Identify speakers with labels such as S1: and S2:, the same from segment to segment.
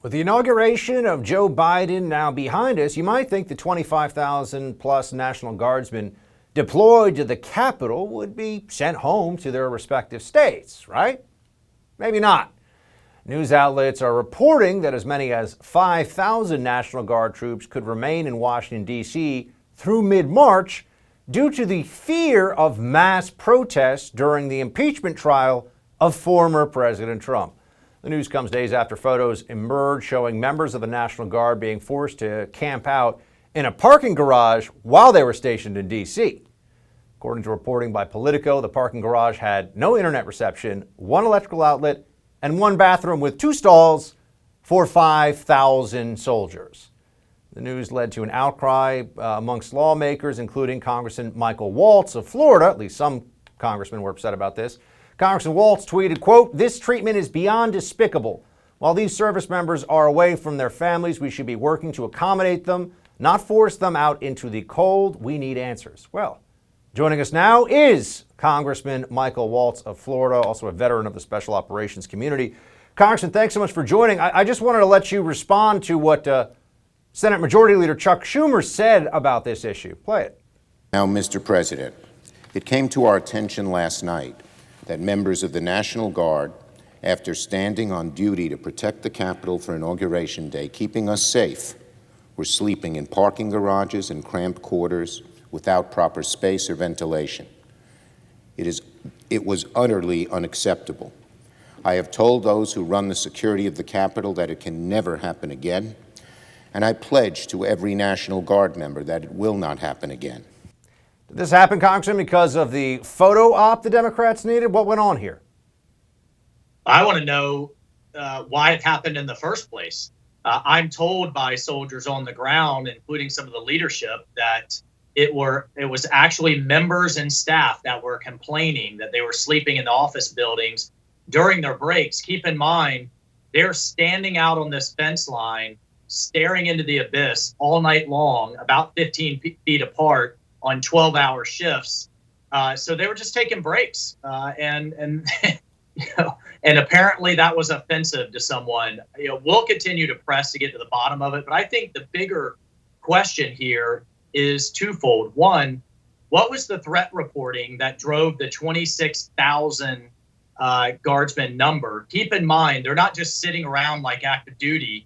S1: With the inauguration of Joe Biden now behind us, you might think the 25,000 plus National Guardsmen deployed to the Capitol would be sent home to their respective states, right? Maybe not. News outlets are reporting that as many as 5,000 National Guard troops could remain in Washington, D.C. through mid-March due to the fear of mass protests during the impeachment trial of former President Trump. The news comes days after photos emerged showing members of the National Guard being forced to camp out in a parking garage while they were stationed in D.C. According to reporting by Politico, the parking garage had no internet reception, one electrical outlet, and one bathroom with 2 stalls for 5,000 soldiers. The news led to an outcry amongst lawmakers, including Congressman Michael Waltz of Florida. At least some congressmen were upset about this. Congressman Waltz tweeted, quote, "This treatment is beyond despicable. While these service members are away from their families, we should be working to accommodate them, not force them out into the cold. We need answers." Well, joining us now is Congressman Michael Waltz of Florida, also a veteran of the special operations community. Congressman, thanks so much for joining. I just wanted to let you respond to what Senate Majority Leader Chuck Schumer said about this issue. Play it.
S2: Now, Mr. President, it came to our attention last night that members of the National Guard, after standing on duty to protect the Capitol for Inauguration Day, keeping us safe, were sleeping in parking garages and cramped quarters without proper space or ventilation. It was utterly unacceptable. I have told those who run the security of the Capitol that it can never happen again, and I pledge to every National Guard member that it will not happen again.
S1: Did this happen, Congressman, because of the photo op the Democrats needed? What went on here?
S3: I want to know why it happened in the first place. I'm told by soldiers on the ground, including some of the leadership, that it was actually members and staff that were complaining that they were sleeping in the office buildings during their breaks. Keep in mind, they're standing out on this fence line, staring into the abyss all night long, about 15 feet apart on 12-hour shifts. So they were just taking breaks. And apparently that was offensive to someone. We'll continue to press to get to the bottom of it. But I think the bigger question here is twofold. One, what was the threat reporting that drove the 26,000 guardsmen number? Keep in mind, they're not just sitting around like active duty,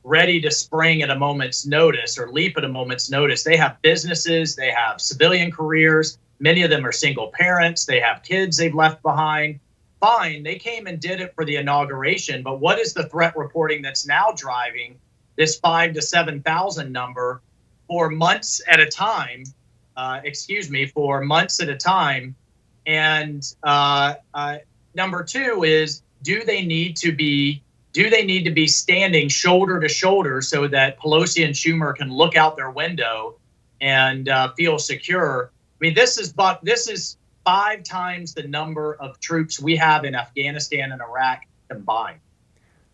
S3: ready to spring at a moment's notice or leap at a moment's notice. They have businesses, they have civilian careers. Many of them are single parents. They have kids they've left behind. Fine, they came and did it for the inauguration, but what is the threat reporting that's now driving this 5,000 to 7,000 number for months at a time? For months at a time. And number two is, do they need to be standing shoulder to shoulder so that Pelosi and Schumer can look out their window and feel secure? I mean, this is 5 times the number of troops we have in Afghanistan and Iraq combined.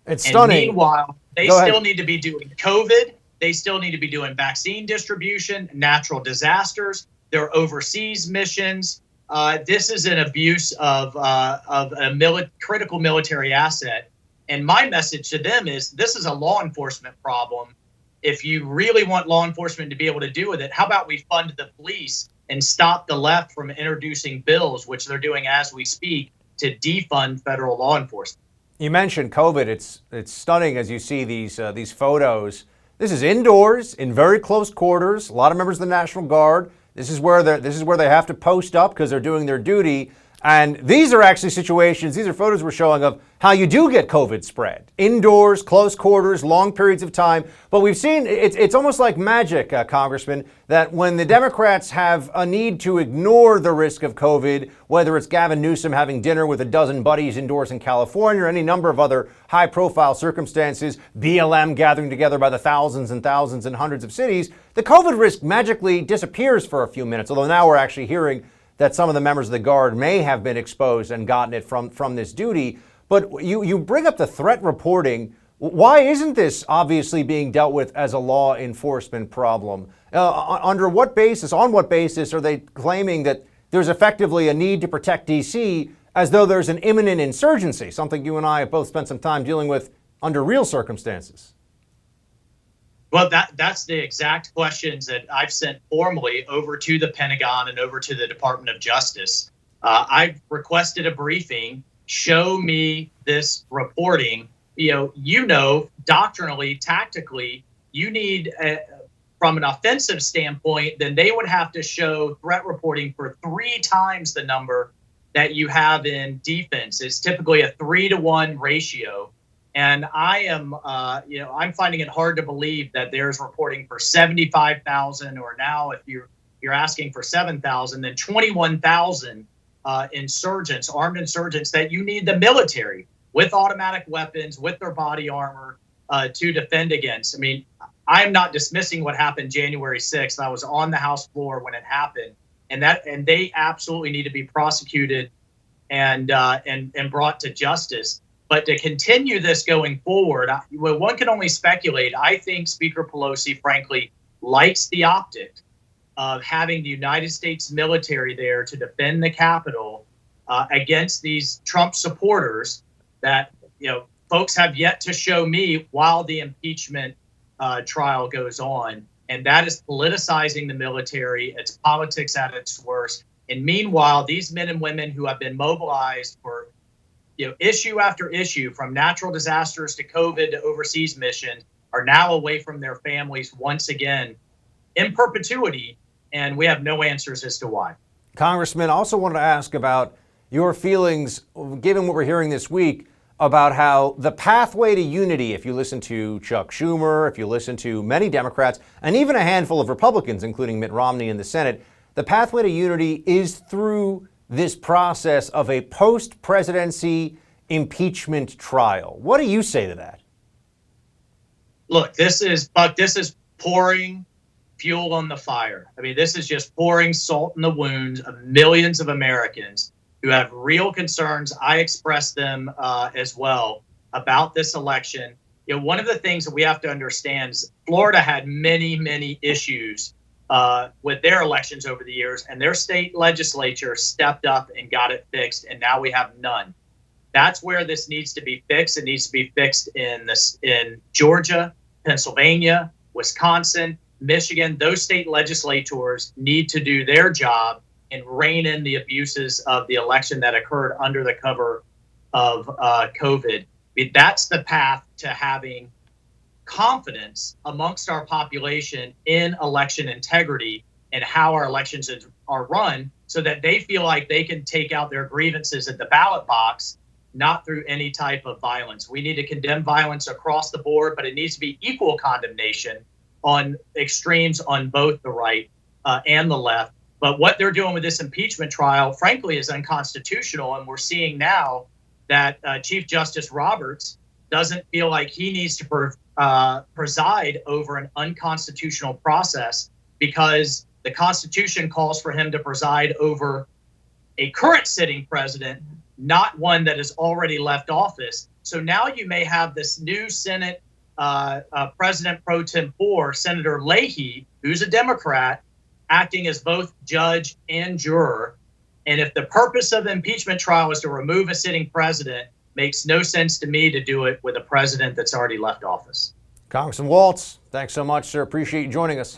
S1: It's stunning.
S3: Meanwhile, they still need to be doing COVID. They still need to be doing vaccine distribution, natural disasters, their overseas missions. This is an abuse of a critical military asset. And my message to them is, this is a law enforcement problem. If you really want law enforcement to be able to deal with it, how about we fund the police and stop the left from introducing bills, which they're doing as we speak, to defund federal law enforcement?
S1: You mentioned COVID. It's stunning as you see these photos. This is indoors in very close quarters. A lot of members of the National Guard. This is where they have to post up because they're doing their duty. And these are actually situations, these are photos we're showing of how you do get COVID spread. Indoors, close quarters, long periods of time. But we've seen, it's almost like magic, Congressman, that when the Democrats have a need to ignore the risk of COVID, whether it's Gavin Newsom having dinner with a dozen buddies indoors in California or any number of other high-profile circumstances, BLM gathering together by the thousands and thousands in hundreds of cities, the COVID risk magically disappears for a few minutes, although now we're actually hearing that some of the members of the Guard may have been exposed and gotten it from this duty. But you bring up the threat reporting. Why isn't this obviously being dealt with as a law enforcement problem? On what basis are they claiming that there's effectively a need to protect D.C. as though there's an imminent insurgency, something you and I have both spent some time dealing with under real circumstances?
S3: Well, that's the exact questions that I've sent formally over to the Pentagon and over to the Department of Justice. I've requested a briefing. Show me this reporting. Doctrinally, tactically, you need, from an offensive standpoint, then they would have to show threat reporting for 3 times the number that you have in defense. It's typically a 3-to-1 ratio. And I am, I'm finding it hard to believe that there's reporting for 75,000, or now if you're asking for 7,000, then 21,000 insurgents, armed insurgents that you need the military with automatic weapons, with their body armor to defend against. I mean, I'm not dismissing what happened January 6th. I was on the House floor when it happened, and they absolutely need to be prosecuted and brought to justice. But to continue this going forward, one can only speculate. I think Speaker Pelosi, frankly, likes the optic of having the United States military there to defend the Capitol against these Trump supporters that, folks have yet to show me while the impeachment trial goes on. And that is politicizing the military. It's politics at its worst. And meanwhile, these men and women who have been mobilized for issue after issue, from natural disasters to COVID to overseas missions, are now away from their families once again in perpetuity, and we have no answers as to why.
S1: Congressman, I also wanted to ask about your feelings, given what we're hearing this week, about how the pathway to unity, if you listen to Chuck Schumer, if you listen to many Democrats, and even a handful of Republicans, including Mitt Romney in the Senate, the pathway to unity is through this process of a post-presidency impeachment trial. What do you say to that?
S3: Look, this is pouring fuel on the fire. I mean, this is just pouring salt in the wounds of millions of Americans who have real concerns. I expressed them as well about this election. One of the things that we have to understand is Florida had many, many issues with their elections over the years, and their state legislature stepped up and got it fixed, and now we have none. That's where this needs to be fixed. It needs to be fixed in Georgia, Pennsylvania, Wisconsin, Michigan. Those state legislators need to do their job and rein in the abuses of the election that occurred under the cover of COVID. That's the path to having confidence amongst our population in election integrity and how our elections are run, so that they feel like they can take out their grievances at the ballot box, not through any type of violence. We need to condemn violence across the board, but it needs to be equal condemnation on extremes on both the right and the left. But what they're doing with this impeachment trial, frankly, is unconstitutional. And we're seeing now that Chief Justice Roberts doesn't feel like he needs to preside over an unconstitutional process, because the Constitution calls for him to preside over a current sitting president, not one that has already left office. So now you may have this new Senate President pro tempore, Senator Leahy, who's a Democrat, acting as both judge and juror. And if the purpose of the impeachment trial is to remove a sitting president, makes no sense to me to do it with a president that's already left office.
S1: Congressman Waltz, thanks so much, sir. Appreciate you joining us.